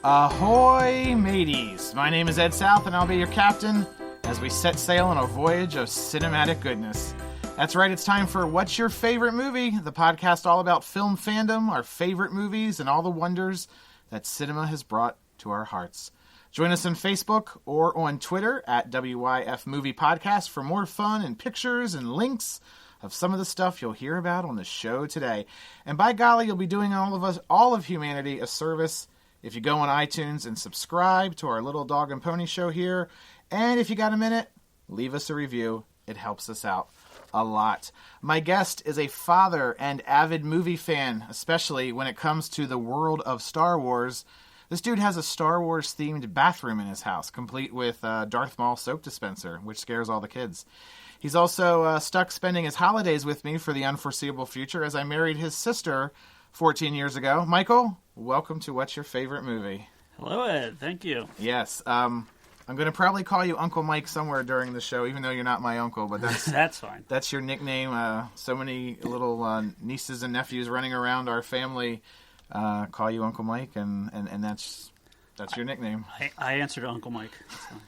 Ahoy, mateys! My name is Ed South, and I'll be your captain as we set sail on a voyage of cinematic goodness. That's right, it's time for What's Your Favorite Movie? The podcast all about film fandom, our favorite movies, and all the wonders that cinema has brought to our hearts. Join us on Facebook or on Twitter at WYF Movie Podcast for more fun and pictures and links of some of the stuff you'll hear about on the show today. And by golly, you'll be doing all of humanity a service if you go on iTunes and subscribe to our Little Dog and Pony show here. And if you got a minute, leave us a review. It helps us out a lot. My guest is a father and avid movie fan, especially when it comes to the world of Star Wars. This dude has a Star Wars themed bathroom in his house, complete with Darth Maul soap dispenser, which scares all the kids. He's also stuck spending his holidays with me for the unforeseeable future as I married his sister 14 years ago. Michael, welcome to What's Your Favorite Movie? Hello, Ed. Thank you. Yes. I'm going to probably call you Uncle Mike somewhere during the show, even though you're not my uncle, but that's fine. That's your nickname. So many little nieces and nephews running around our family call you Uncle Mike, and that's your nickname. I answer to Uncle Mike.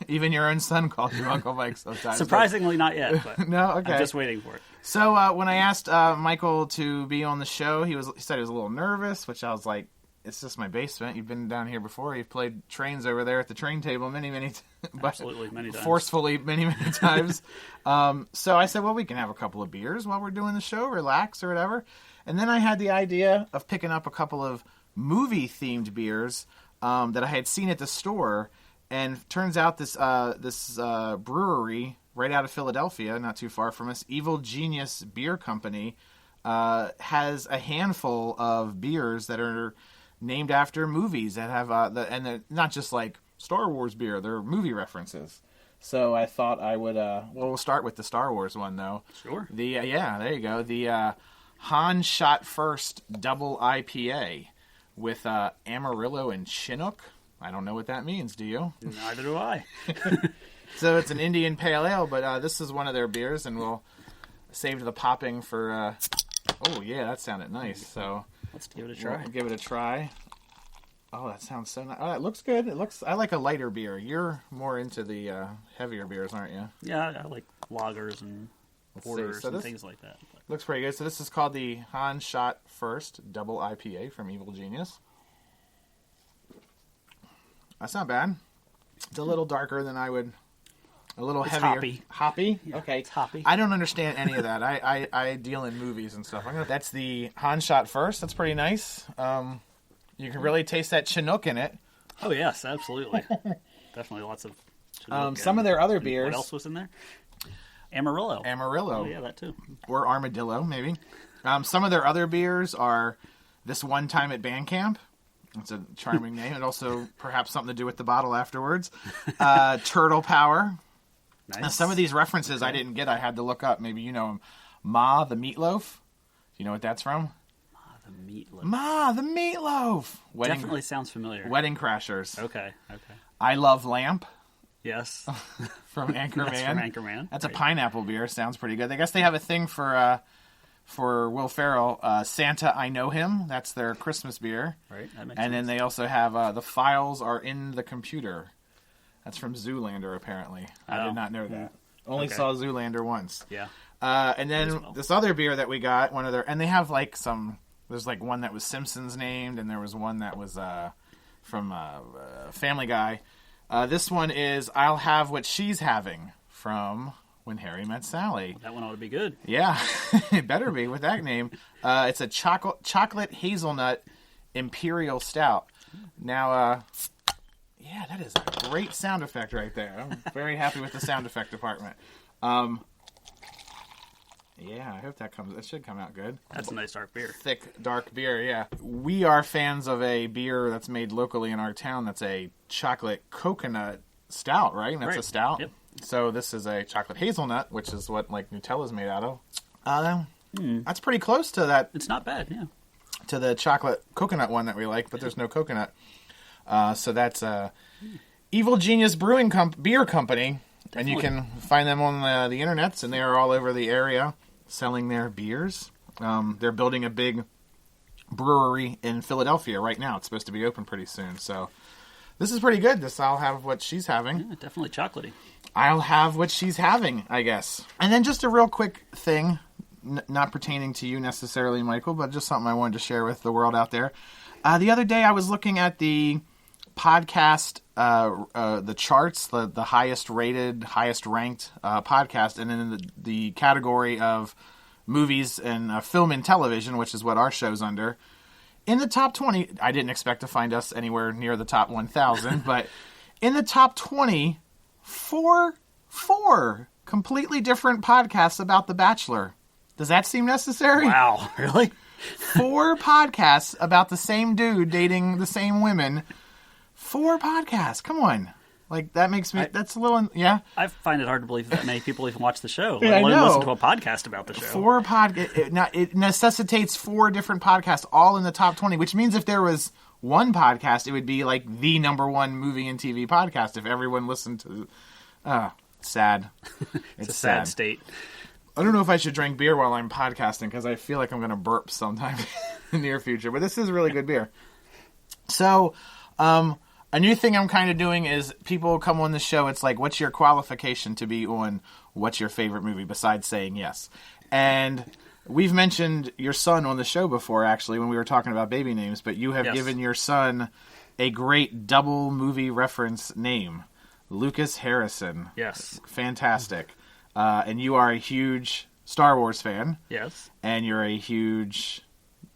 Even your own son calls you Uncle Mike sometimes. Surprisingly, not yet. But no, okay. I'm just waiting for it. So when I asked Michael to be on the show, he said he was a little nervous, which I was like, it's just my basement. You've been down here before. You've played trains over there at the train table many times. Absolutely, many times. Forcefully, many times. So I said, well, we can have a couple of beers while we're doing the show, relax or whatever. And then I had the idea of picking up a couple of movie-themed beers that I had seen at the store. And turns out this brewery right out of Philadelphia, not too far from us, Evil Genius Beer Company, has a handful of beers that are named after movies that have and they're not just like Star Wars beer; they're movie references. So I thought I would. We'll start with the Star Wars one though. Sure. There you go. The Han Shot First Double IPA with Amarillo and Chinook. I don't know what that means. Do you? Neither do I. So it's an Indian Pale Ale, but this is one of their beers, and we'll save the popping for. Oh yeah, that sounded nice. So let's give it a try. We'll give it a try. Oh, that sounds so nice. Oh, it looks good. I like a lighter beer. You're more into the heavier beers, aren't you? Yeah, I like lagers and porters and things like that. But looks pretty good. So this is called the Han Shot First Double IPA from Evil Genius. That's not bad. It's a little darker than I would. A little it's heavier. Hoppy. Hoppy? Yeah, okay. It's hoppy. I don't understand any of that. I deal in movies and stuff. That's the Han Shot First. That's pretty nice. You can really taste that Chinook in it. Oh, yes, absolutely. Definitely lots of Chinook. Some of their other beers. What else was in there? Amarillo. Amarillo. Oh, yeah, that too. Or Armadillo, maybe. Some of their other beers are This One Time at Band Camp. It's a charming name. And also perhaps something to do with the bottle afterwards. Turtle Power. Nice. Now, some of these references I didn't get. I had to look up. Maybe you know them. Ma the Meatloaf. Do you know what that's from? Ma the Meatloaf. Ma the Meatloaf. Definitely sounds familiar. Wedding Crashers. Okay. I Love Lamp. Yes. From Anchorman. That's from Anchorman. That's right. A pineapple beer. Sounds pretty good. I guess they have a thing for Will Ferrell. Santa, I Know Him. That's their Christmas beer. Right. That makes and sense. Then they also have The Files Are in the Computer. That's from Zoolander, apparently. I did not know that. Only saw Zoolander once. Yeah. And then this other beer that we got, and they have like there's like one that was Simpsons named, and there was one that was from Family Guy. This one is I'll Have What She's Having from When Harry Met Sally. Well, that one ought to be good. Yeah, it better be with that name. It's a chocolate hazelnut imperial stout. Now, yeah, that is a great sound effect right there. I'm very happy with the sound effect department. Yeah, I hope that should come out good. That's a nice dark beer. Thick, dark beer, yeah. We are fans of a beer that's made locally in our town that's a chocolate coconut stout, right? That's a stout. Yep. So this is a chocolate hazelnut, which is what like Nutella's made out of. That's pretty close to that. It's not bad, yeah. To the chocolate coconut one that we like, but there's no coconut. So that's Evil Genius Beer Company. Definitely. And you can find them on the internets, and they are all over the area selling their beers. They're building a big brewery in Philadelphia right now. It's supposed to be open pretty soon. So This is pretty good. I'll have what she's having. Yeah, definitely chocolatey. I'll have what she's having, I guess. And then just a real quick thing, not pertaining to you necessarily, Michael, but just something I wanted to share with the world out there. The other day I was looking at the podcast, the charts, the highest rated, highest ranked podcast, and then in the category of movies and film and television, which is what our show's under. In the top 20, I didn't expect to find us anywhere near the top 1,000, but in the top 20, four completely different podcasts about The Bachelor. Does that seem necessary? Wow, really? 4 podcasts about the same dude dating the same women. 4 podcasts. Come on. Like, that makes me... that's a little... Yeah? I find it hard to believe that many people even watch the show, Yeah, let I alone know. listen to a podcast about the show. 4 it necessitates 4 different podcasts, all in the top 20, which means if there was one podcast, it would be like the number 1 movie and TV podcast if everyone listened to... sad. It's a sad state. I don't know if I should drink beer while I'm podcasting because I feel like I'm going to burp sometime in the near future, but this is really good beer. So, a new thing I'm kind of doing is people come on the show, it's like, what's your qualification to be on what's your favorite movie besides saying yes? And we've mentioned your son on the show before, actually, when we were talking about baby names, but you have given your son a great double movie reference name, Lucas Harrison. Yes. Fantastic. And you are a huge Star Wars fan. Yes. And you're a huge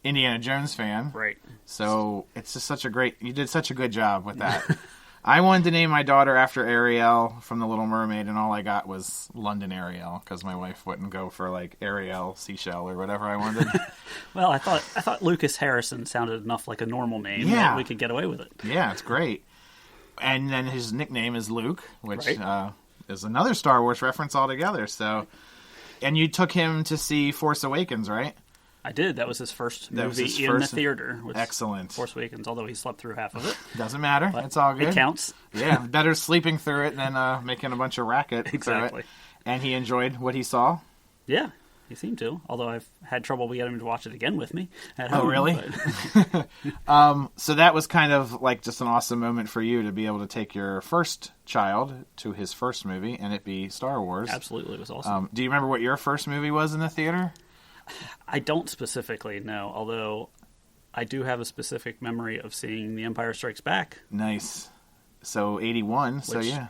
Indiana Jones fan. Right. So it's just you did such a good job with that. I wanted to name my daughter after Ariel from The Little Mermaid, and all I got was London Ariel, because my wife wouldn't go for like Ariel Seashell or whatever I wanted. Well, I thought Lucas Harrison sounded enough like a normal name that we could get away with it. Yeah, it's great. And then his nickname is Luke, which is another Star Wars reference altogether. So, and you took him to see Force Awakens, right? I did. That was his first movie in the theater. Excellent. Force Awakens, although he slept through half of it. Doesn't matter. It's all good. It counts. Yeah, better sleeping through it than making a bunch of racket. Exactly. And he enjoyed what he saw? Yeah, he seemed to. Although I've had trouble getting him to watch it again with me at home. Oh, really? So that was kind of like just an awesome moment for you to be able to take your first child to his first movie and it be Star Wars. Absolutely, it was awesome. Do you remember what your first movie was in the theater? I don't specifically know, although I do have a specific memory of seeing The Empire Strikes Back. Nice. So 81, so yeah.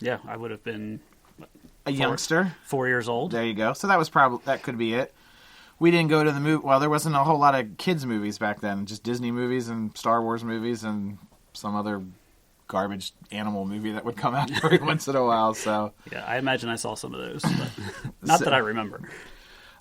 Yeah, I would have been... A youngster. 4 years old. There you go. So that could be it. We didn't go to the movie. Well, there wasn't a whole lot of kids' movies back then. Just Disney movies and Star Wars movies and some other garbage animal movie that would come out every once in a while. So yeah, I imagine I saw some of those, but not that I remember.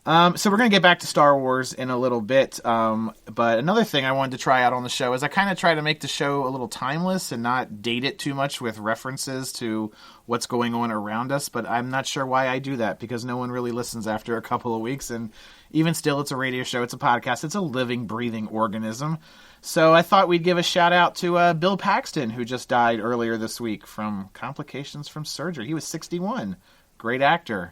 So we're going to get back to Star Wars in a little bit. But another thing I wanted to try out on the show is I kind of try to make the show a little timeless and not date it too much with references to what's going on around us. But I'm not sure why I do that, because no one really listens after a couple of weeks. And even still, it's a radio show. It's a podcast. It's a living, breathing organism. So I thought we'd give a shout out to Bill Paxton, who just died earlier this week from complications from surgery. He was 61. Great actor.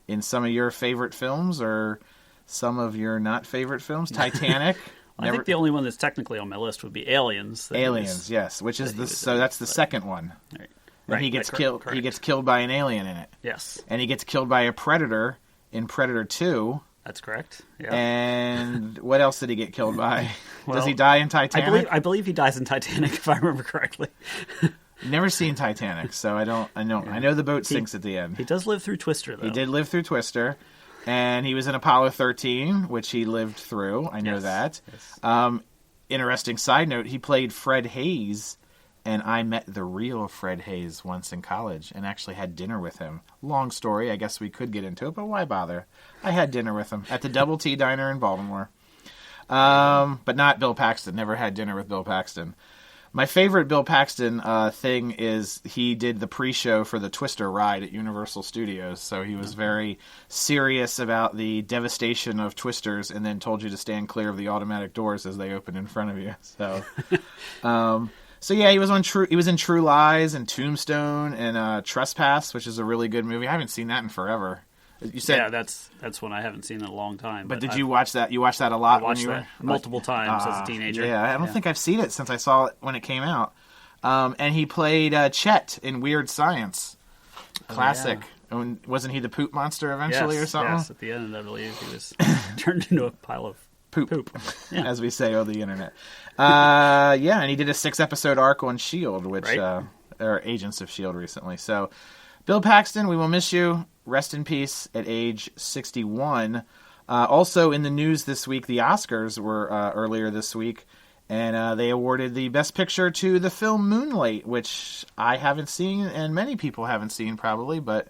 In some of your favorite films or some of your not favorite films, Titanic. I think the only one that's technically on my list would be Aliens. Aliens, yes, which is that's the second one. Right. And he gets killed. Correct. He gets killed by an alien in it. Yes. And he gets killed by a predator in Predator 2. That's correct. Yeah. And what else did he get killed by? Well, does he die in Titanic? I believe he dies in Titanic, if I remember correctly. Never seen Titanic, so I know the boat sinks at the end. He does live through Twister, though. He did live through Twister, and he was in Apollo 13, which he lived through. I know that. Yes. Interesting side note, he played Fred Hayes, and I met the real Fred Hayes once in college and actually had dinner with him. Long story, I guess we could get into it, but why bother? I had dinner with him at the Double T Diner in Baltimore. But not Bill Paxton. Never had dinner with Bill Paxton. My favorite Bill Paxton thing is he did the pre-show for the Twister ride at Universal Studios. So he was very serious about the devastation of Twisters and then told you to stand clear of the automatic doors as they open in front of you. So, so yeah, he was in True Lies and Tombstone and Trespass, which is a really good movie. I haven't seen that in forever. You said, that's one I haven't seen in a long time. But did you watch that? You watched that a lot? I watched that multiple times as a teenager. Yeah, I don't think I've seen it since I saw it when it came out. And he played Chet in Weird Science. Classic. And wasn't he the poop monster eventually or something? Yes, at the end, I believe he was turned into a pile of poop. Yeah. As we say on the internet. And he did a 6-episode arc on S.H.I.E.L.D., which or Agents of S.H.I.E.L.D. recently. So, Bill Paxton, we will miss you. Rest in peace at age 61. Also in the news this week, the Oscars were earlier this week, and they awarded the Best Picture to the film Moonlight, which I haven't seen, and many people haven't seen probably, but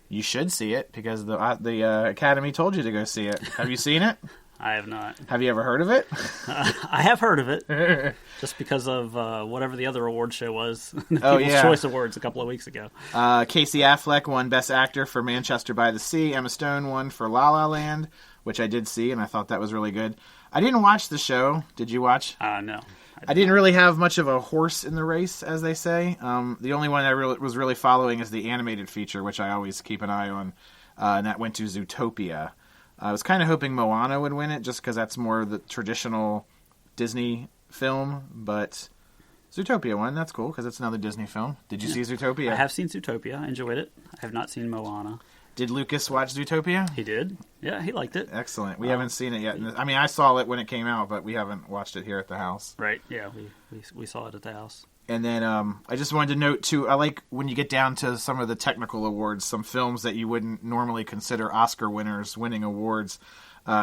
you should see it because the Academy told you to go see it. Have you seen it? I have not. Have you ever heard of it? I have heard of it, just because of whatever the other award show was, the People's Choice Awards a couple of weeks ago. Casey Affleck won Best Actor for Manchester by the Sea. Emma Stone won for La La Land, which I did see, and I thought that was really good. I didn't watch the show. Did you watch? No. I didn't really have much of a horse in the race, as they say. The only one I was really following is the animated feature, which I always keep an eye on, and that went to Zootopia. I was kind of hoping Moana would win it, just because that's more the traditional Disney film, but Zootopia won. That's cool, because it's another Disney film. Did you see Zootopia? I have seen Zootopia. I enjoyed it. I have not seen Moana. Did Lucas watch Zootopia? He did. Yeah, he liked it. Excellent. We haven't seen it yet. I mean, I saw it when it came out, but we haven't watched it here at the house. Right, yeah, we saw it at the house. And then I just wanted to note, too, I like when you get down to some of the technical awards, some films that you wouldn't normally consider Oscar winners winning awards.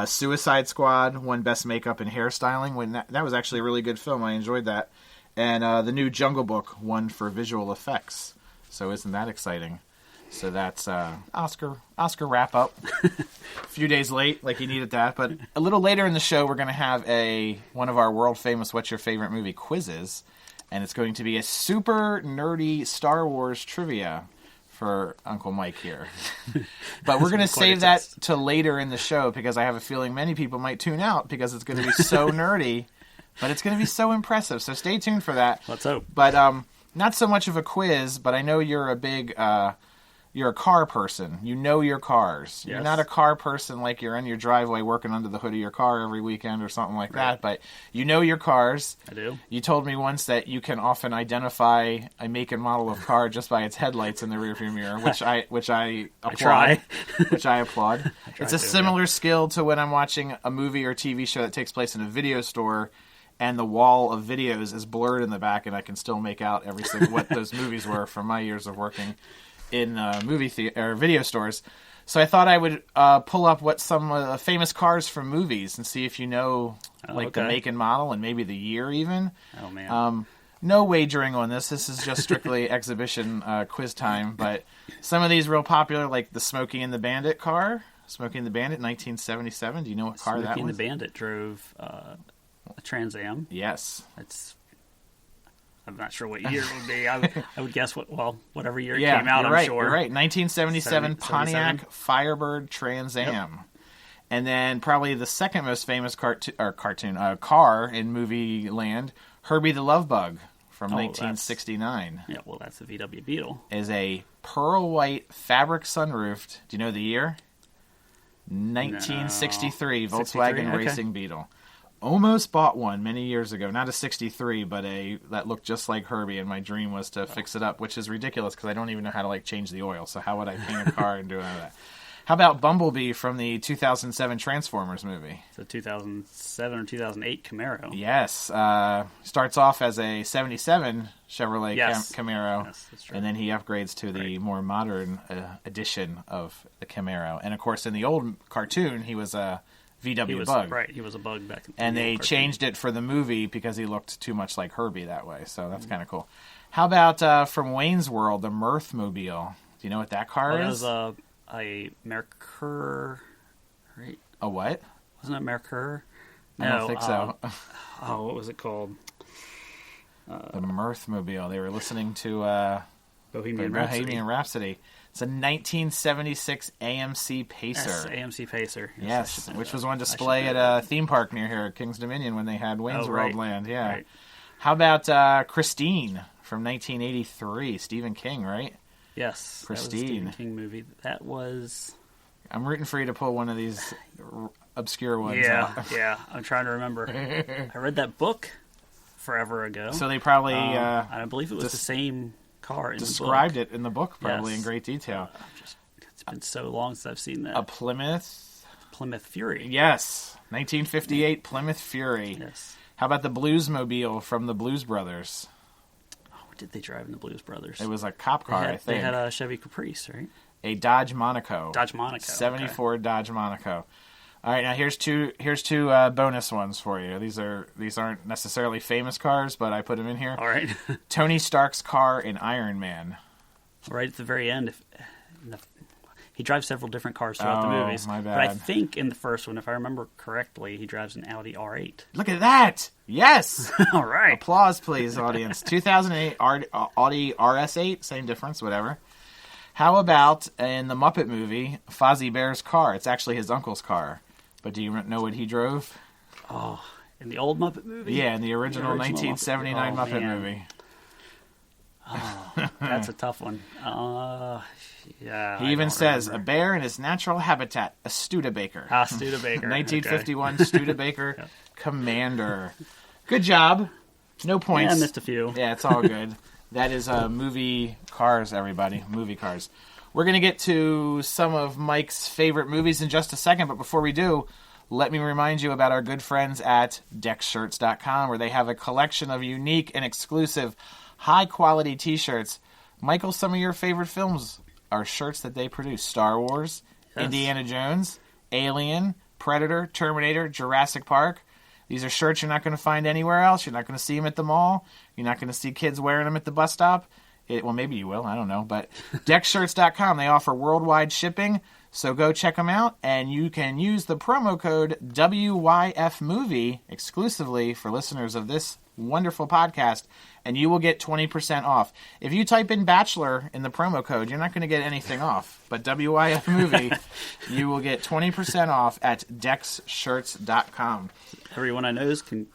Suicide Squad won Best Makeup and Hairstyling. That was actually a really good film. I enjoyed that. And the new Jungle Book won for visual effects. So isn't that exciting? So that's Oscar wrap-up. A few days late, like you needed that. But a little later in the show, we're going to have one of our world-famous What's Your Favorite Movie quizzes. And it's going to be a super nerdy Star Wars trivia for Uncle Mike here. But we're going to save that to later in the show because I have a feeling many people might tune out because it's going to be so nerdy. But it's going to be so impressive. So stay tuned for that. Let's hope. But not so much of a quiz, but I know you're a big... you're a car person. You know your cars. Yes. You're not a car person like you're in your driveway working under the hood of your car every weekend or something like that, but you know your cars. I do. You told me once that you can often identify a make and model of car just by its headlights in the rearview mirror, which I applaud. Which I applaud. It's a similar skill to when I'm watching a movie or TV show that takes place in a video store and the wall of videos is blurred in the back and I can still make out every single what those movies were from my years of working in video stores. So I thought I would pull up what some famous cars from movies and see if you know the make and model and maybe the year even. Oh, man. No wagering on this. This is just strictly exhibition quiz time. But some of these real popular, like the Smokey and the Bandit car. Smokey and the Bandit, 1977. Do you know what car that was? Smokey and the Bandit drove a Trans Am. Yes. I'm not sure what year it would be. I would guess whatever year it came out, I'm sure. You're right. 1977 Pontiac Firebird Trans Am. Yep. And then probably the second most famous car in movie land, Herbie the Love Bug from 1969. Yeah, well, that's the VW Beetle. Is a pearl white fabric sunroofed. Do you know the year? 1963 No. Volkswagen Racing Beetle. Almost bought one many years ago. Not a 63, but that looked just like Herbie, and my dream was to fix it up, which is ridiculous because I don't even know how to change the oil. So how would I paint a car and do all that? How about Bumblebee from the 2007 Transformers movie? It's a 2007 or 2008 Camaro. Yes. Starts off as a 77 Chevrolet Camaro, yes, that's true. And then he upgrades to the more modern edition of the Camaro. And, of course, in the old cartoon, he was a VW Bug. Right, he was a bug back in the And they changed it for the movie because he looked too much like Herbie that way. So that's kind of cool. How about from Wayne's World, the Mirthmobile? Do you know what that car is? That was a Mercure, right? A what? Wasn't it Mercure? I don't think so. What was it called? The Mirthmobile. They were listening to Bohemian Rhapsody. It's a 1976 AMC Pacer. Yes, AMC Pacer. Yes, which was on display at a theme park near here at King's Dominion when they had Wayne's World Land. Yeah. Right. How about Christine from 1983? Stephen King, right? Yes. Christine. That was a Stephen King movie. That was... I'm rooting for you to pull one of these obscure ones Yeah, out. yeah. I'm trying to remember. I read that book forever ago. So they probably... I believe it was the same car in described the book. it in the book, probably, in great detail. It's been so long since I've seen that. A Plymouth Fury. Yes. 1958 Plymouth Fury. Yes. How about the Bluesmobile from the Blues Brothers? Oh, what did they drive in the Blues Brothers? It was a cop car, I think. They had a Chevy Caprice, right? A Dodge Monaco. 74 okay. Dodge Monaco. All right, now here's two bonus ones for you. These aren't necessarily famous cars, but I put them in here. All right. Tony Stark's car in Iron Man. Right at the very end, he drives several different cars throughout the movies. My bad. But I think in the first one, if I remember correctly, he drives an Audi R8. Look at that! Yes! All right. Applause, please, audience. 2008 Audi RS8, same difference, whatever. How about in the Muppet movie, Fozzie Bear's car? It's actually his uncle's car. But do you know what he drove? Oh, in the old Muppet movie? Yeah, in the original 1979 Muppet movie. Oh, that's a tough one. Yeah. He even says, a bear in his natural habitat, a Studebaker. Studebaker. 1951 okay. Studebaker yep. Commander. Good job. No points. Yeah, I missed a few. Yeah, it's all good. That is movie cars, everybody. Movie cars. We're going to get to some of Mike's favorite movies in just a second, but before we do, let me remind you about our good friends at DexShirts.com, where they have a collection of unique and exclusive high-quality T-shirts. Michael, some of your favorite films are shirts that they produce. Star Wars, yes. Indiana Jones, Alien, Predator, Terminator, Jurassic Park. These are shirts you're not going to find anywhere else. You're not going to see them at the mall. You're not going to see kids wearing them at the bus stop. Well, maybe you will. I don't know. But DexShirts.com, they offer worldwide shipping. So go check them out, and you can use the promo code WYFMovie exclusively for listeners of this wonderful podcast, and you will get 20% off. If you type in Bachelor in the promo code, you're not going to get anything off. But WYFMovie, you will get 20% off at DexShirts.com. Everyone I know can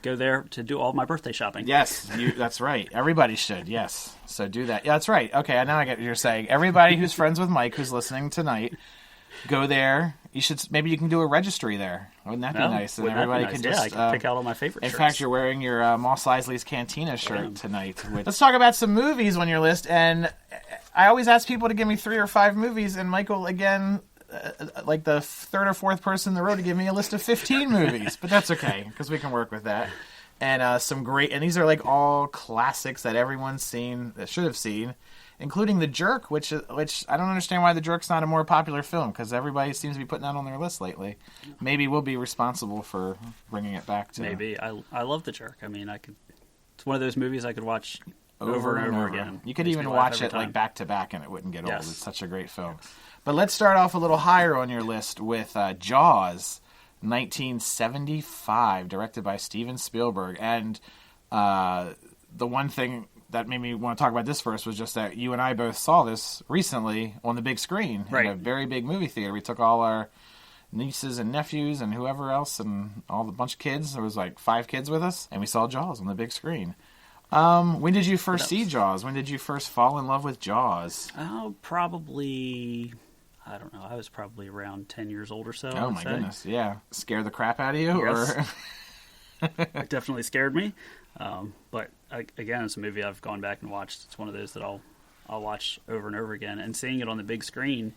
go there to do all my birthday shopping. Yes, that's right. Everybody should, yes. So do that. Yeah, that's right. Okay, now I get what you're saying. Everybody who's friends with Mike who's listening tonight, go there. Maybe you can do a registry there. Wouldn't that be nice? And everybody can just I can pick out all my favorite shirts. In fact, you're wearing your Moss Isley's Cantina shirt tonight. Let's talk about some movies on your list. And I always ask people to give me 3 or 5 movies, and Michael, again, like the third or fourth person in the row to give me a list of 15 movies. But that's okay, because we can work with that. And some great, and these are like all classics that everyone's seen, that should have seen, including The Jerk, which I don't understand why The Jerk's not a more popular film, because everybody seems to be putting that on their list lately. Maybe we'll be responsible for bringing it back to... Maybe. I love The Jerk. I mean, it's one of those movies I could watch over and over again. You could even watch it like back to back and it wouldn't get old. It's such a great film. But let's start off a little higher on your list with Jaws, 1975, directed by Steven Spielberg. And the one thing that made me want to talk about this first was just that you and I both saw this recently on the big screen in a very big movie theater. We took all our nieces and nephews and whoever else and all the bunch of kids. There was like 5 kids with us, and we saw Jaws on the big screen. When did you first see Jaws? When did you first fall in love with Jaws? Probably... I don't know. I was probably around 10 years old or so. Oh, my goodness. Yeah. Scared the crap out of you? Yes. It definitely scared me. But, again, it's a movie I've gone back and watched. It's one of those that I'll watch over and over again. And seeing it on the big screen,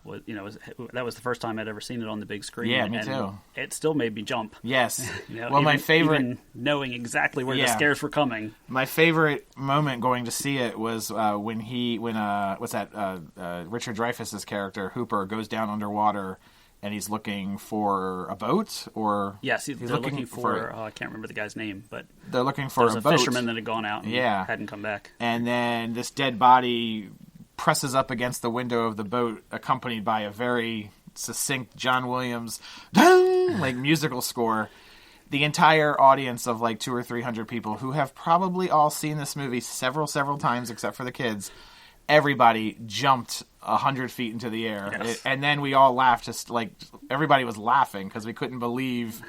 that was the first time I'd ever seen it on the big screen. Yeah, me too. It still made me jump. Yes. Well, my favorite... Even knowing exactly where the scares were coming. My favorite moment going to see it was when Richard Dreyfuss's character, Hooper, goes down underwater and he's looking for a boat, or... Yes, they're looking for I can't remember the guy's name, but... They're looking for a boat. There was a fisherman that had gone out and hadn't come back. And then this dead body presses up against the window of the boat, accompanied by a very succinct John Williams like musical score. The entire audience of like 200 or 300 people who have probably all seen this movie several times, except for the kids, everybody jumped 100 feet into the air. Yes. And then we all laughed, just like everybody was laughing because we couldn't believe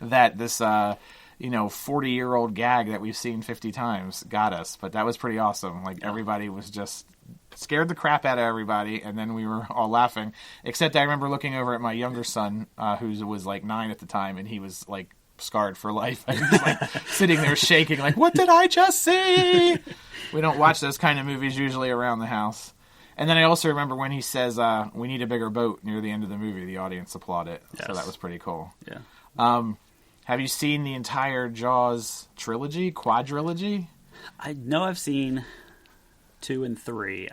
that this 40-year-old gag that we've seen 50 times got us. But that was pretty awesome. Like everybody was just scared the crap out of everybody, and then we were all laughing. Except I remember looking over at my younger son, who was like 9 at the time, and he was like scarred for life. He's like sitting there shaking, like, what did I just see? We don't watch those kind of movies usually around the house. And then I also remember when he says, we need a bigger boat near the end of the movie, the audience applauded. Yes. So that was pretty cool. Yeah. Have you seen the entire Jaws trilogy, quadrilogy? I know I've seen 2 and 3.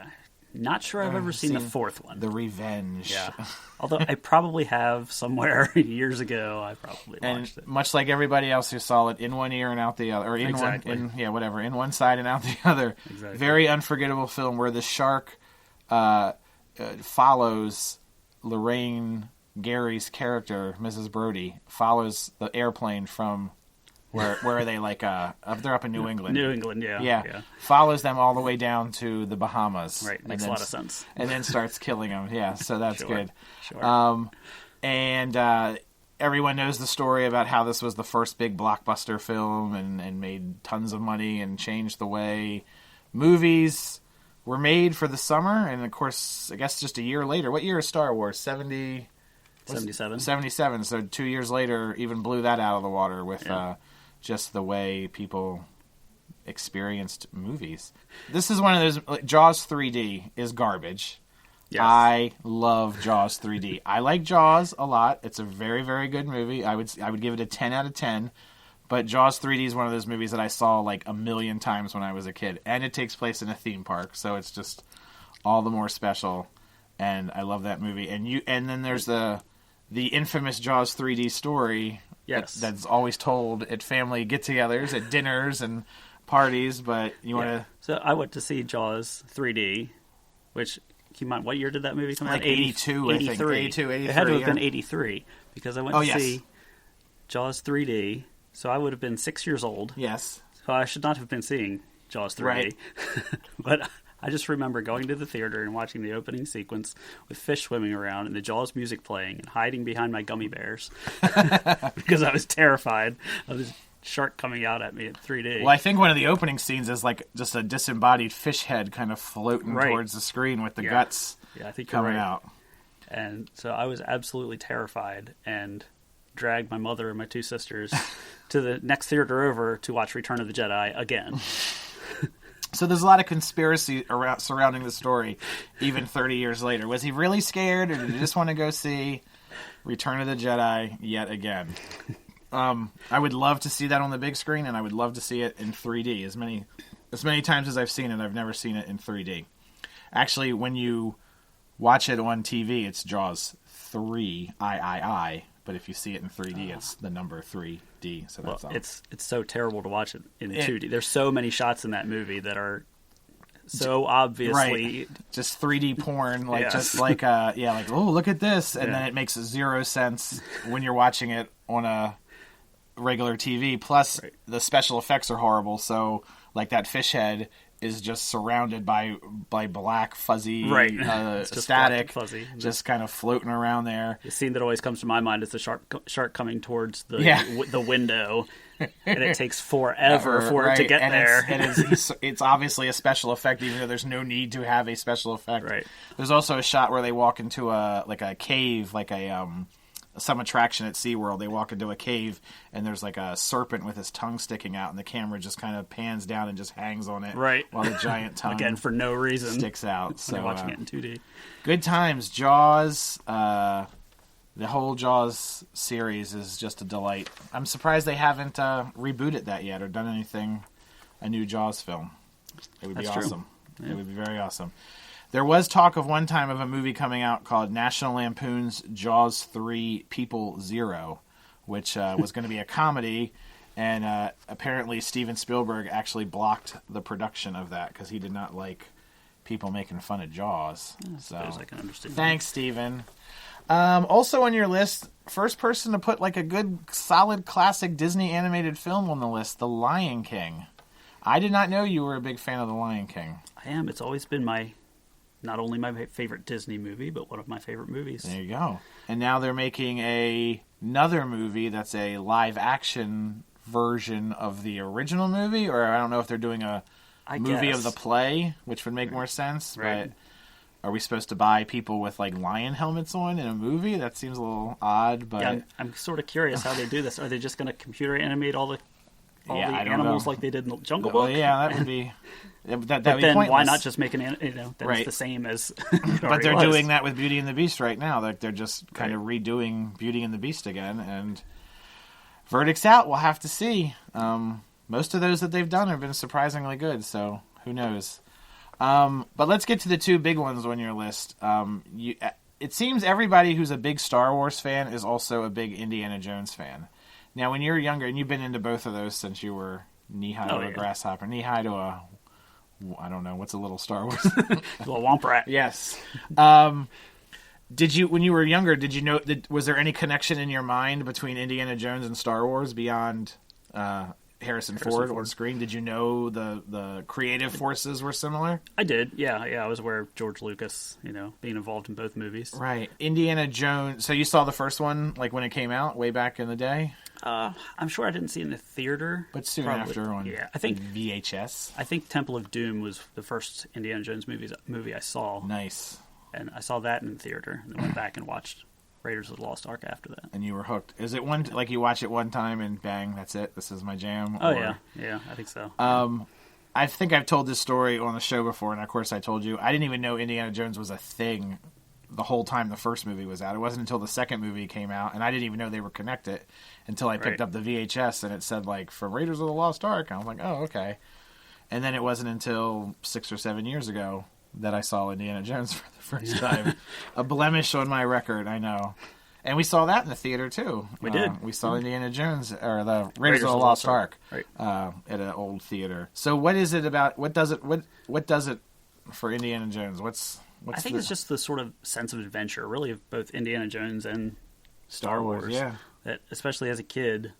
Not sure I've ever seen the 4th one. The Revenge. Yeah. Although I probably have somewhere years ago. I probably watched it. Much like everybody else who saw it, in one ear and out the other. Or in one, in one side and out the other. Exactly. Very unforgettable film where the shark follows Lorraine Gary's character, Mrs. Brody, follows the airplane from where are they, like they're up in New England. New England, yeah. Yeah. Follows them all the way down to the Bahamas. Right, makes a lot of sense. And then starts killing them. Yeah, so that's good. Sure. And everyone knows the story about how this was the first big blockbuster film and made tons of money and changed the way movies were made for the summer. And, of course, I guess just a year later. What year is Star Wars? 77. 77. So 2 years later, even blew that out of the water with just the way people experienced movies. This is one of those... Jaws 3D is garbage. Yes. I love Jaws 3D. I like Jaws a lot. It's a very, very good movie. I would give it a 10 out of 10. But Jaws 3D is one of those movies that I saw like a million times when I was a kid. And it takes place in a theme park, so it's just all the more special. And I love that movie. And then there's the infamous Jaws 3D story. Yes. That's always told at family get-togethers, at dinners and parties. But you want to... So I went to see Jaws 3D, which, keep in mind, what year did that movie come out? Like 82, 83. I think. 82, 83. It had to have been 83, because I went to see Jaws 3D, so I would have been 6 years old. Yes. So I should not have been seeing Jaws 3D. Right. But I just remember going to the theater and watching the opening sequence with fish swimming around and the Jaws music playing and hiding behind my gummy bears because I was terrified of this shark coming out at me in 3D. Well, I think one of the opening scenes is like just a disembodied fish head kind of floating towards the screen with the guts I think coming out. And so I was absolutely terrified and dragged my mother and my 2 sisters to the next theater over to watch Return of the Jedi again. So there's a lot of conspiracy surrounding the story, even 30 years later. Was he really scared, or did he just want to go see Return of the Jedi yet again? I would love to see that on the big screen, and I would love to see it in 3D. As many times as I've seen it, I've never seen it in 3D. Actually, when you watch it on TV, it's Jaws 3, I. But if you see it in 3D, it's the number 3D. So that's all. It's so terrible to watch it in 2D. There's so many shots in that movie that are so obviously just 3D porn, just like like, oh, look at this, and then it makes zero sense when you're watching it on a regular TV. Plus, the special effects are horrible. So, like that fish head is just surrounded by black fuzzy static, fuzzy, just kind of floating around there. The scene that always comes to my mind is the shark coming towards the window, and it takes forever for it to get there. It's obviously a special effect, even though there's no need to have a special effect. Right. There's also a shot where they walk into a cave, like some attraction at SeaWorld. They walk into a cave, and there's like a serpent with his tongue sticking out, and the camera just kind of pans down and just hangs on it. Right. While the giant tongue again for no reason sticks out. So you're watching it in 2D. Good times. Jaws. The whole Jaws series is just a delight. I'm surprised they haven't rebooted that yet or done a new Jaws film. It would be awesome. Yeah. It would be very awesome. There was talk of one time of a movie coming out called National Lampoon's Jaws 3 People Zero, which was going to be a comedy, and apparently Steven Spielberg actually blocked the production of that because he did not like people making fun of Jaws. So I can understand. Thanks, Steven. Also on your list, first person to put like a good, solid, classic Disney animated film on the list, The Lion King. I did not know you were a big fan of The Lion King. I am. It's always been not only my favorite Disney movie, but one of my favorite movies. There you go. And now they're making another movie that's a live-action version of the original movie, or I don't know if they're doing a movie of the play, which would make more sense. Right. are we supposed to buy people with like lion helmets on in a movie? That seems a little odd, but Yeah, I'm sort of curious how they do this. Are they just going to computer animate all the I don't animals know. like they did in the Jungle Well, Book? yeah, that would be that But would be then pointless. why not just make that's Right. the same as But they're doing that with Beauty and the Beast right now. Like they're just kind of redoing Beauty and the Beast again, and verdict's out. We'll have to see. Most of those that they've done have been surprisingly good, so who knows? But let's get to the two big ones on your list. It seems everybody who's a big Star Wars fan is also a big Indiana Jones fan. Now, when you were younger, and you've been into both of those since you were knee-high to a grasshopper, knee-high to a, I don't know, what's a little Star Wars? A little womp rat. Yes. Did you, when you were younger, did you know, was there any connection in your mind between Indiana Jones and Star Wars beyond Harrison Ford on screen? Did you know the creative forces were similar? I did, yeah. I was aware of George Lucas, being involved in both movies. Right. Indiana Jones, so you saw the first one, like when it came out, way back in the day? I'm sure I didn't see it in the theater. But soon after on I think VHS. I think Temple of Doom was the first Indiana Jones movie I saw. Nice. And I saw that in the theater, and then went back and watched Raiders of the Lost Ark after that. And you were hooked. Is it one, like you watch it one time and bang, that's it, this is my jam? Oh, yeah, I think so. I think I've told this story on the show before, and of course I told you, I didn't even know Indiana Jones was a thing the whole time the first movie was out. It wasn't until the second movie came out, and I didn't even know they were connected until I picked up the VHS, and it said, like, from Raiders of the Lost Ark. And I was like, oh, okay. And then it wasn't until 6 or 7 years ago that I saw Indiana Jones for the first time. A blemish on my record, I know. And we saw that in the theater, too. We did. We saw Indiana Jones, or the Raiders of the Lost Ark, right. At an old theater. So what is it about, what does it for Indiana Jones? I think it's just the sort of sense of adventure, really, of both Indiana Jones and Star Wars. Yeah. That, especially as a kid,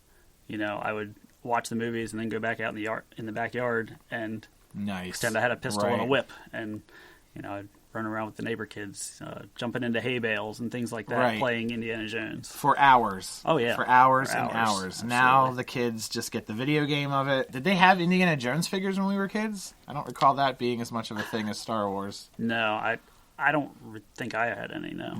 I would watch the movies and then go back out in the backyard and pretend I had a pistol and a whip, and I'd run around with the neighbor kids, jumping into hay bales and things like that, playing Indiana Jones for hours. Oh yeah, for hours and hours. Absolutely. Now the kids just get the video game of it. Did they have Indiana Jones figures when we were kids? I don't recall that being as much of a thing as Star Wars. No, I don't think I had any, no.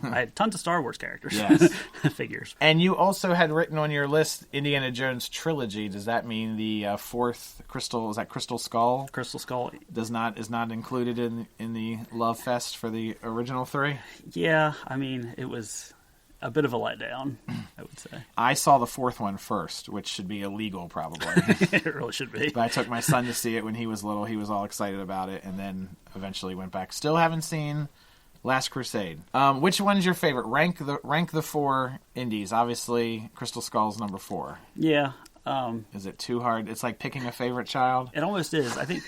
I had tons of Star Wars characters. Yes. Figures. And you also had written on your list Indiana Jones trilogy. Does that mean the fourth Crystal Skull? Crystal Skull is not included in the love fest for the original three? Yeah, I mean, it was a bit of a letdown, I would say. I saw the fourth one first, which should be illegal probably. It really should be. But I took my son to see it when he was little. He was all excited about it, and then eventually went back. Still haven't seen Last Crusade. Which one's your favorite? Rank the four indies. Obviously, Crystal Skull's number 4. Yeah. Is it too hard? It's like picking a favorite child. It almost is. I think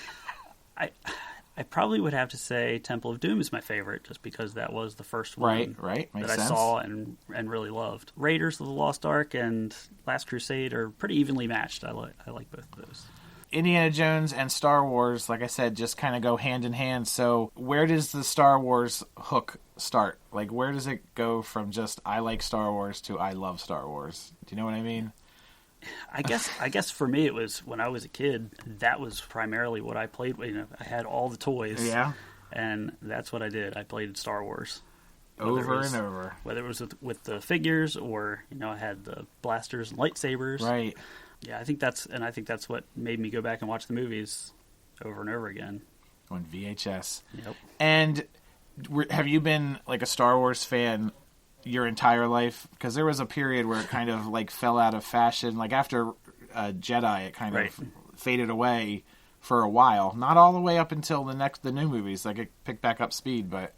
I probably would have to say Temple of Doom is my favorite, just because that was the first one right. Makes that sense. I saw and really loved. Raiders of the Lost Ark and Last Crusade are pretty evenly matched. I like both of those. Indiana Jones and Star Wars, like I said, just kind of go hand in hand. So where does the Star Wars hook start? Like, where does it go from just I like Star Wars to I love Star Wars? Do you know what I mean? I guess for me it was when I was a kid, that was primarily what I played with. I had all the toys. Yeah. And that's what I did. I played Star Wars. Over and over. Whether it was with the figures or, I had the blasters and lightsabers. Right. Yeah, I think that's what made me go back and watch the movies over and over again. On VHS. Yep. And have you been like a Star Wars fan your entire life? Because there was a period where it kind of like fell out of fashion. Like after Jedi, it kind of faded away for a while. Not all the way up until the new movies. Like it picked back up speed, but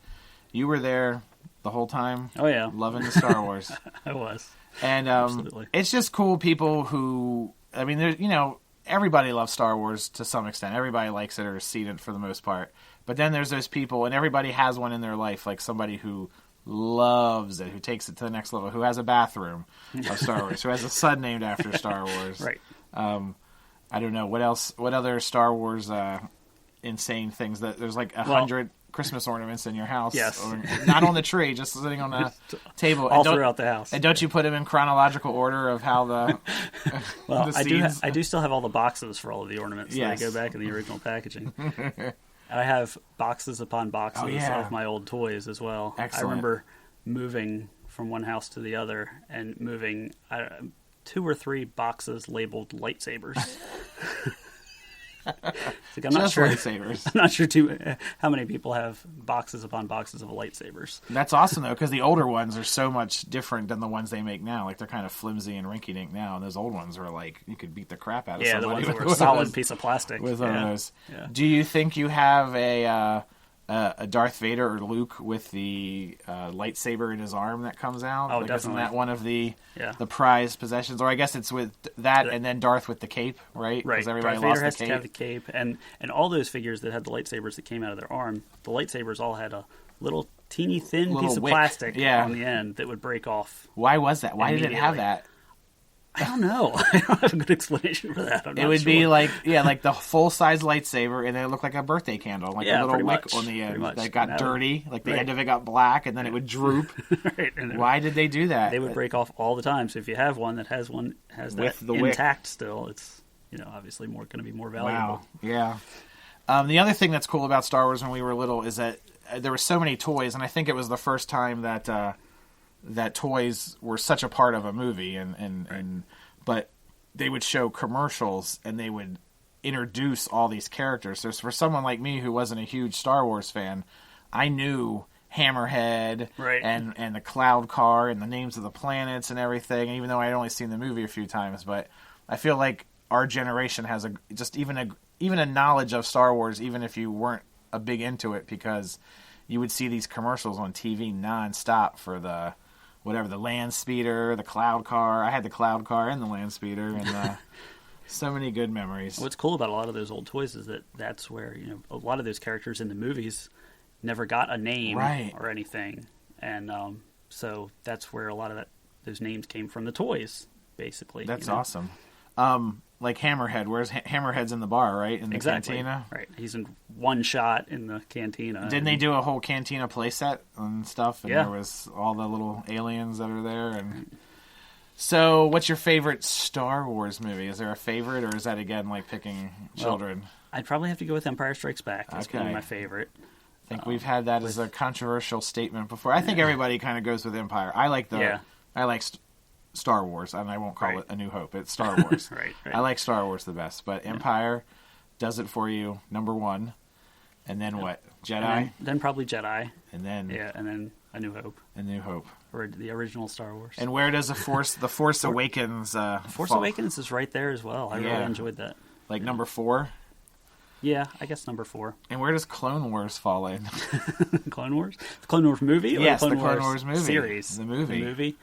you were there the whole time. Oh yeah, loving the Star Wars. I was. And absolutely. It's just cool people who, I mean, there's, everybody loves Star Wars to some extent. Everybody likes it or has seen it for the most part. But then there's those people, and everybody has one in their life, like somebody who loves it, who takes it to the next level, who has a bathroom of Star Wars, who has a son named after Star Wars. Right. I don't know. What other Star Wars insane things that there's like 100 Christmas ornaments in your house. Yes. Or, not on the tree, just sitting on the table. All throughout the house. And don't you put them in chronological order of how the well, the I do still have all the boxes for all of the ornaments. Yes. They go back in the original packaging. And I have boxes upon boxes of my old toys as well. Excellent. I remember moving from one house to the other and moving 2 or 3 boxes labeled lightsabers. Like, I'm not sure lightsabers. I'm not sure how many people have boxes upon boxes of lightsabers. That's awesome though, because the older ones are so much different than the ones they make now. Like they're kind of flimsy and rinky-dink now, and those old ones are like you could beat the crap out of somebody. Yeah, the ones that with were a solid piece of plastic. With one of those. Yeah. Do you think you have a Darth Vader or Luke with the lightsaber in his arm that comes out? Oh, like, definitely. Isn't that one of the prized possessions? Or I guess it's with that and then Darth with the cape, right? Right. Because everybody Darth Vader lost has the to have the cape, and all those figures that had the lightsabers that came out of their arm, the lightsabers all had a little teeny thin piece of wick. plastic on the end that would break off. Why was that? Why did it have that? I don't know. I don't have a good explanation for that. It would be like the full-size lightsaber, and then it looked like a birthday candle, like a little wick on the end that got dirty, like the end of it got black, and then it would droop. Right. And why did they do that? They would break off all the time. So if you have one that has that the intact still, it's obviously going to be more valuable. Wow. Yeah. The other thing that's cool about Star Wars when we were little is that there were so many toys, and I think it was the first time that that toys were such a part of a movie, but they would show commercials and they would introduce all these characters. So for someone like me who wasn't a huge Star Wars fan, I knew Hammerhead and the Cloud Car and the names of the planets and everything, even though I'd only seen the movie a few times. But I feel like our generation has even a knowledge of Star Wars, even if you weren't a big into it, because you would see these commercials on TV nonstop for the land speeder, the Cloud Car. I had the Cloud Car and the land speeder, and so many good memories. What's cool about a lot of those old toys is that's where a lot of those characters in the movies never got a name or anything, and so that's where a lot of those names came from the toys, basically. That's awesome. Like Hammerhead. Where's Hammerhead's in the bar, right? In the cantina? Right. He's in one shot in the cantina. Didn't they do a whole cantina playset and stuff? And there was all the little aliens that are there. And so, what's your favorite Star Wars movie? Is there a favorite, or is that, again, like picking children? Well, I'd probably have to go with Empire Strikes Back. That's one of my favorite. I think we've had that as a controversial statement before. I think everybody kind of goes with Empire. I like Star Wars, and I won't call it A New Hope. It's Star Wars. Right. I like Star Wars the best, but Empire does it for you, number one. And then what? Jedi? Then probably Jedi. And then... Yeah, and then A New Hope. A New Hope. Or the original Star Wars. And where does the Force Awakens Force Awakens is right there as well. I really enjoyed that. Like number 4? Yeah, I guess number 4. And where does Clone Wars fall in? Clone Wars? The Clone Wars movie? Or yes, the Clone Wars movie. Series? The movie. The movie.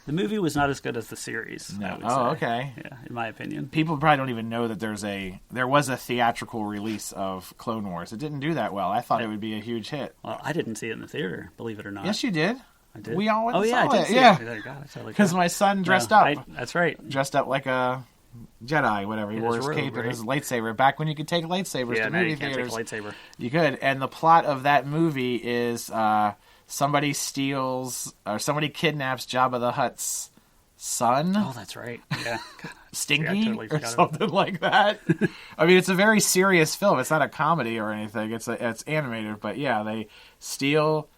The movie was not as good as the series. No. I would say. Okay. Yeah, in my opinion. People probably don't even know that there was a theatrical release of Clone Wars. It didn't do that well. I thought it would be a huge hit. Well, I didn't see it in the theater, believe it or not. Yes, you did. I did. We all went I saw did it. See yeah. it. Because my son dressed up. That's right. Dressed up like a Jedi, whatever. He wore his cape and his lightsaber. Back when you could take lightsabers to movie theaters. Take a lightsaber. You could. And the plot of that movie is somebody kidnaps Jabba the Hutt's son. Oh, that's right. Yeah. Stinky or something like that. I mean, it's a very serious film. It's not a comedy or anything. It's animated, but yeah, they steal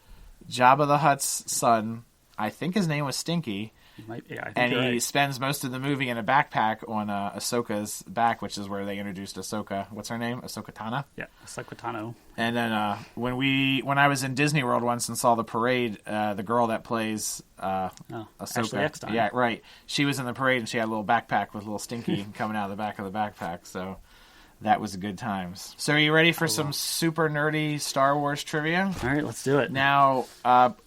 Jabba the Hutt's son. I think his name was Stinky. And he spends most of the movie in a backpack on Ahsoka's back, which is where they introduced Ahsoka. What's her name? Ahsoka Tano? Yeah, Ahsoka Tano. And then when I was in Disney World once and saw the parade, the girl that plays Ahsoka. Ashley Eckstein. Yeah, right. She was in the parade and she had a little backpack with a little Stinky coming out of the back of the backpack. So that was good times. So are you ready for some super nerdy Star Wars trivia? All right, let's do it. Now,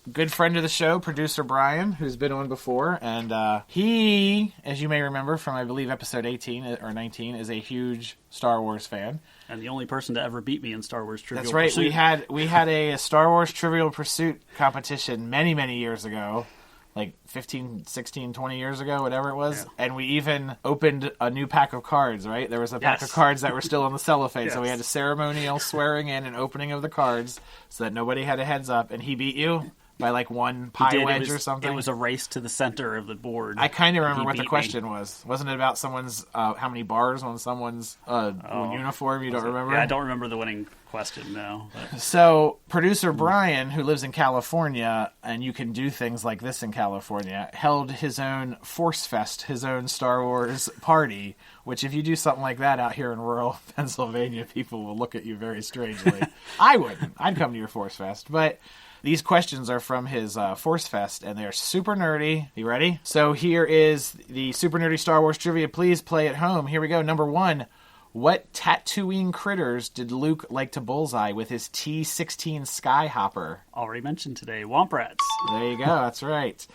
good friend of the show, producer Brian, who's been on before, and he, as you may remember from, I believe, episode 18 or 19, is a huge Star Wars fan. And the only person to ever beat me in Star Wars Trivial Pursuit. That's right. We had a Star Wars Trivial Pursuit competition many, many years ago. Like 15, 16, 20 years ago, whatever it was. Yeah. And we even opened a new pack of cards, right? There was a pack of cards that were still on the cellophane. So we had a ceremonial swearing in and opening of the cards so that nobody had a heads up. And he beat you by like one pie wedge or something. It was a race to the center of the board. I kind of remember what the question was. Wasn't it about someone's how many bars on someone's uniform? You don't remember? Yeah, I don't remember the winning question, no. But. So producer Brian, who lives in California, and you can do things like this in California, held his own Force Fest, his own Star Wars party, which if you do something like that out here in rural Pennsylvania, people will look at you very strangely. I wouldn't. I'd come to your Force Fest. But these questions are from his Force Fest, and they're super nerdy. You ready? So here is the super nerdy Star Wars trivia. Please play at home. Here we go. Number 1. What Tatooine critters did Luke like to bullseye with his T-16 Skyhopper? Already mentioned today. Womp Rats. There you go. That's right.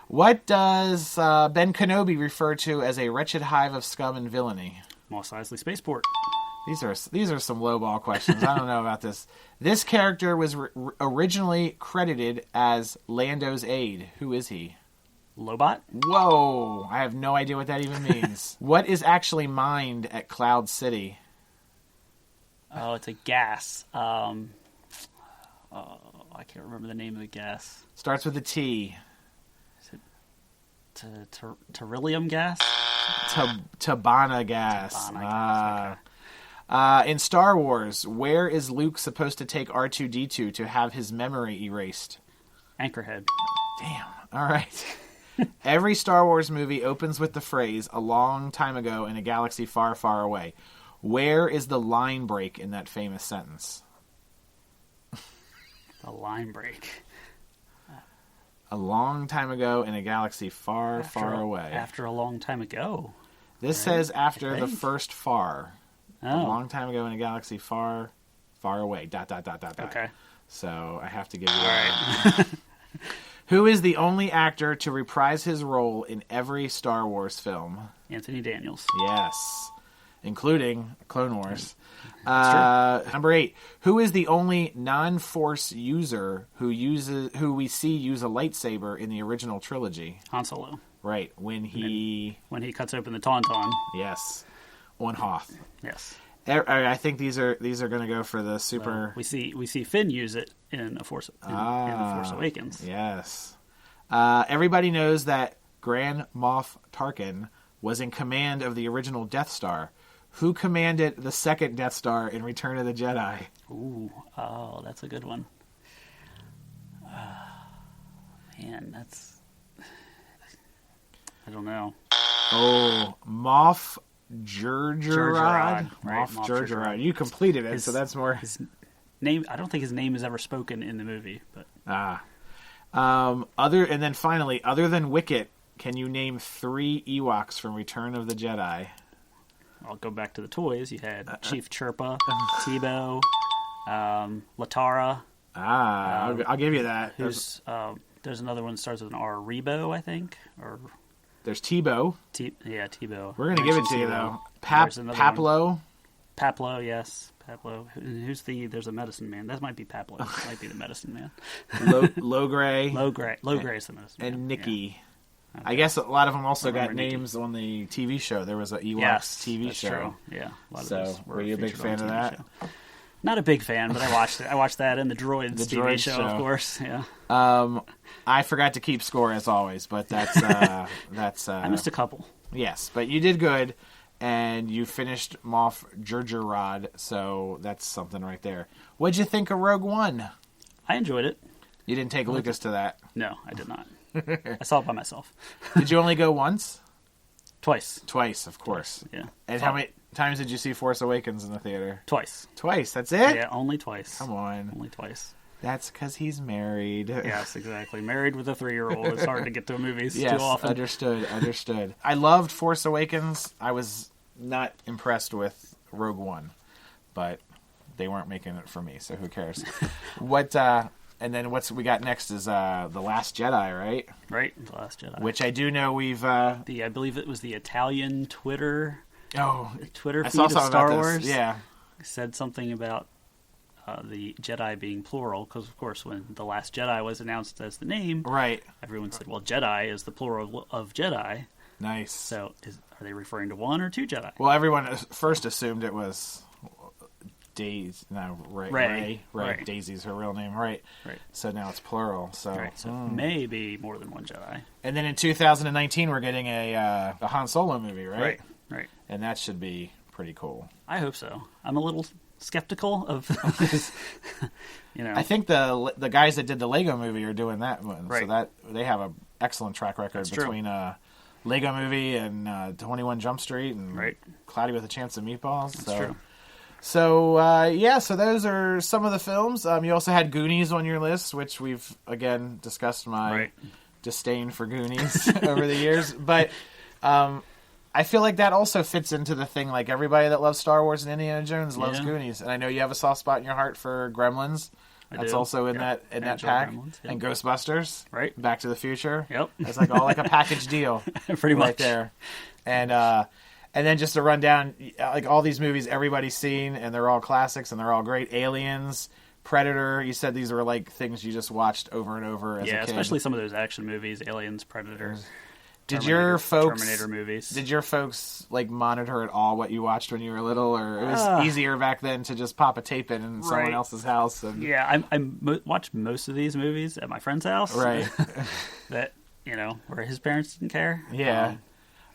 What does Ben Kenobi refer to as a wretched hive of scum and villainy? Mos Eisley Spaceport. These are some lowball questions. I don't know about this. This character was originally credited as Lando's aide. Who is he? Lobot? Whoa! I have no idea what that even means. What is actually mined at Cloud City? Oh, it's a gas. I can't remember the name of the gas. Starts with a T. Is it Tyrillium gas? Tabana gas. Tabana gas, okay. In Star Wars, where is Luke supposed to take R2-D2 to have his memory erased? Anchorhead. Damn. All right. Every Star Wars movie opens with the phrase, "a long time ago in a galaxy far, far away." Where is the line break in that famous sentence? The line break. A long time ago in a galaxy far, far away. After a long time ago. This says after the first far. Oh. A long time ago in a galaxy far, far away. ... Okay. So I have to give you that. Who is the only actor to reprise his role in every Star Wars film? Anthony Daniels. Yes. Including Clone Wars. Number 8. Who is the only non-Force user who we see use a lightsaber in the original trilogy? Han Solo. Right. When he cuts open the Tauntaun. Yes. On Hoth. Yes. I think these are going to go for the super. We see Finn use it in The Force Awakens. Yes. Everybody knows that Grand Moff Tarkin was in command of the original Death Star. Who commanded the second Death Star in Return of the Jedi? Ooh, that's a good one. Man, that's. I don't know. Oh, Moff Jerjerrod. Right, Moff Jerjerrod. You completed it, so that's more. His name. I don't think his name is ever spoken in the movie, but. Finally, other than Wicket, can you name 3 Ewoks from Return of the Jedi? I'll go back to the toys. You had Chief Chirpa, Tebow, Latara. I'll give you that. There's another one that starts with an R. Rebo, I think, or. There's Tebow. Tebow. We're going to give it to you, though. Paplo. Paplo, yes. Paplo. There's a medicine man. That might be Paplo. That might be the medicine man. Logray. Logray is the medicine man. And Nikki. Yeah. Okay. I guess a lot of them also got Nikki. names on the TV show. There was an Ewoks TV that's show. True. Yeah. A lot of those were you a big fan of that? Show. Not a big fan, but I watched it. I watched that and the Droids TV show, of course. Yeah. I forgot to keep score as always, but that's I missed a couple. Yes, but you did good, and you finished Moff Jerjerrod, so that's something right there. What'd you think of Rogue One? I enjoyed it. You didn't take Lucas to that? No, I did not. I saw it by myself. Did you only go once? Twice. Twice, of course. Yeah. And how many times did you see Force Awakens in the theater? Twice. Twice, that's it? Yeah, only twice. Come on. Only twice. That's because he's married. Yes, exactly. Married with a 3-year-old. It's hard to get to movies too Yes, often. understood. I loved Force Awakens. I was not impressed with Rogue One, but they weren't making it for me, so who cares? And then what's we got next is The Last Jedi, right? Right, The Last Jedi. Which I do know we've... I believe it was the Italian Twitter feed I saw of something Star about Wars. This. Yeah. Said something about the Jedi being plural, because, of course, when The Last Jedi was announced as the name, right, everyone said, well, Jedi is the plural of Jedi. Nice. So are they referring to 1 or 2 Jedi? Well, everyone first assumed it was Daisy. No, Ray. Ray. Ray. Right. Daisy's her real name, right? Right. So now it's plural. So, Right. So maybe more than one Jedi. And then in 2019, we're getting a Han Solo movie, right? Right. And that should be pretty cool. I hope so. I'm a little skeptical of you know. I think the guys that did the Lego movie are doing that one. Right. So that they have an excellent track record That's between Lego movie and 21 Jump Street and Right. Cloudy with a Chance of Meatballs. That's so. true. So, so those are some of the films. You also had Goonies on your list, which we've, again, discussed my disdain for Goonies over the years. But I feel like that also fits into the thing, like everybody that loves Star Wars and Indiana Jones loves Goonies. And I know you have a soft spot in your heart for Gremlins. That's also in that pack. Gremlins, And Ghostbusters. Right. Back to the Future. Yep. It's like all like a package deal. Pretty much. Right there. And then just to run down, like all these movies everybody's seen, and they're all classics, and they're all great. Aliens, Predator. You said these were like things you just watched over and over as a kid. Yeah, especially some of those action movies, Aliens, Predator. Did your folks Terminator movies? Did your folks like monitor at all what you watched when you were little, or it was easier back then to just pop a tape in someone else's house? And... Yeah, I watched most of these movies at my friend's house. Right. That where his parents didn't care. Yeah.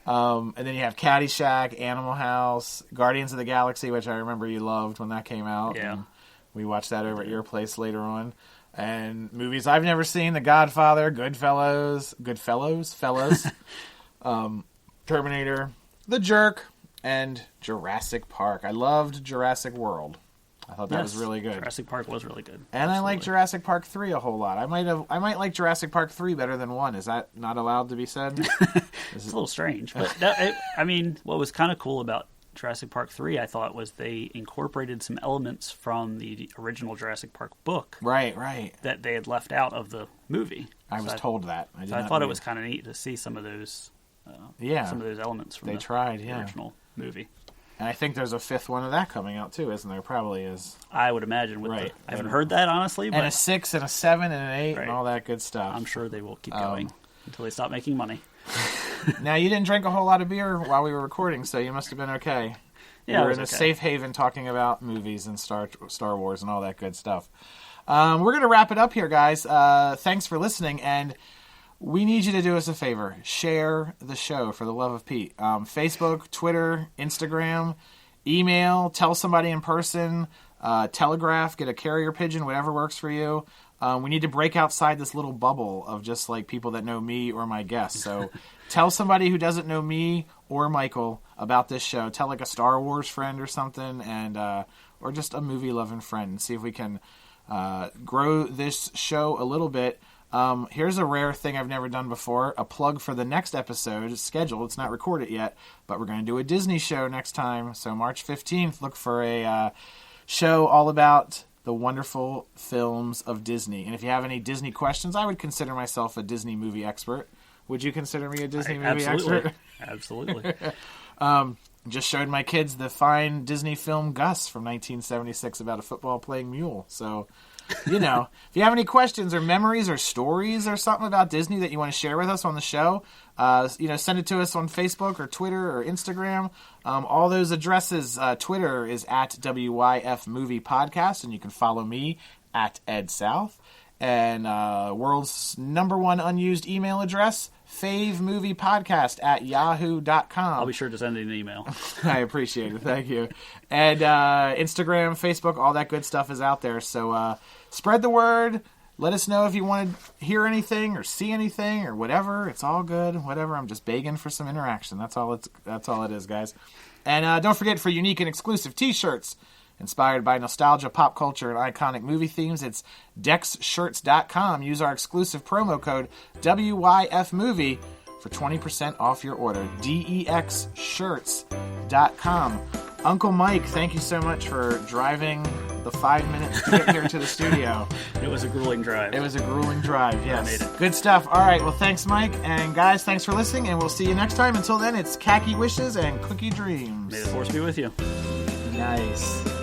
And then you have Caddyshack, Animal House, Guardians of the Galaxy, which I remember you loved when that came out. Yeah. And we watched that over at your place later on. And movies I've never seen, The Godfather, Goodfellas, Terminator, The Jerk, and Jurassic Park. I loved Jurassic World. I thought that was really good. Jurassic Park was really good. And I like Jurassic Park 3 a whole lot. I might like Jurassic Park 3 better than 1. Is that not allowed to be said? It's a little strange. But what was kind of cool about Jurassic Park 3, I thought, was they incorporated some elements from the original Jurassic Park book. Right. That they had left out of the movie. I was told that. I thought it was kind of neat to see some of those some of those elements from the original movie. And I think there's a 5th one of that coming out, too, isn't there? Probably is. I would imagine. I haven't heard that, honestly. But and a 6 and a 7 and an 8 and all that good stuff. I'm sure they will keep going until they stop making money. Now, you didn't drink a whole lot of beer while we were recording, so you must have been okay. Yeah, you were in a safe haven talking about movies and Star Wars and all that good stuff. We're going to wrap it up here, guys. Thanks for listening, and we need you to do us a favor. Share the show, for the love of Pete. Facebook, Twitter, Instagram, email, tell somebody in person, telegraph, get a carrier pigeon, whatever works for you. We need to break outside this little bubble of just like people that know me or my guests. So tell somebody who doesn't know me or Michael about this show. Tell like a Star Wars friend or something, and or just a movie-loving friend, and see if we can grow this show a little bit. Here's a rare thing I've never done before, a plug for the next episode. It's scheduled. It's not recorded yet, but we're going to do a Disney show next time. So March 15th, look for a show all about the wonderful films of Disney. And if you have any Disney questions, I would consider myself a Disney movie expert. Would you consider me a Disney movie expert? Absolutely. Just showed my kids the fine Disney film Gus from 1976 about a football-playing mule. So, if you have any questions or memories or stories or something about Disney that you want to share with us on the show, send it to us on Facebook or Twitter or Instagram. All those addresses, Twitter is at WYF Movie Podcast, and you can follow me at Ed South. And world's #1 unused email address, favemoviepodcast at yahoo.com. I'll be sure to send you an email. I appreciate it. Thank you. And Instagram, Facebook, all that good stuff is out there. So spread the word. Let us know if you want to hear anything or see anything or whatever. It's all good. Whatever. I'm just begging for some interaction. That's all it is, guys. And don't forget, for unique and exclusive T-shirts inspired by nostalgia, pop culture, and iconic movie themes, it's DexShirts.com. Use our exclusive promo code WYFMovie for 20% off your order. DEXShirts.com. Uncle Mike, thank you so much for driving the 5 minutes to get here to the studio. It was a grueling drive. It was a grueling drive, yes. I made it. Good stuff. All right, well, thanks, Mike. And guys, thanks for listening, and we'll see you next time. Until then, it's khaki wishes and cookie dreams. May the force be with you. Nice.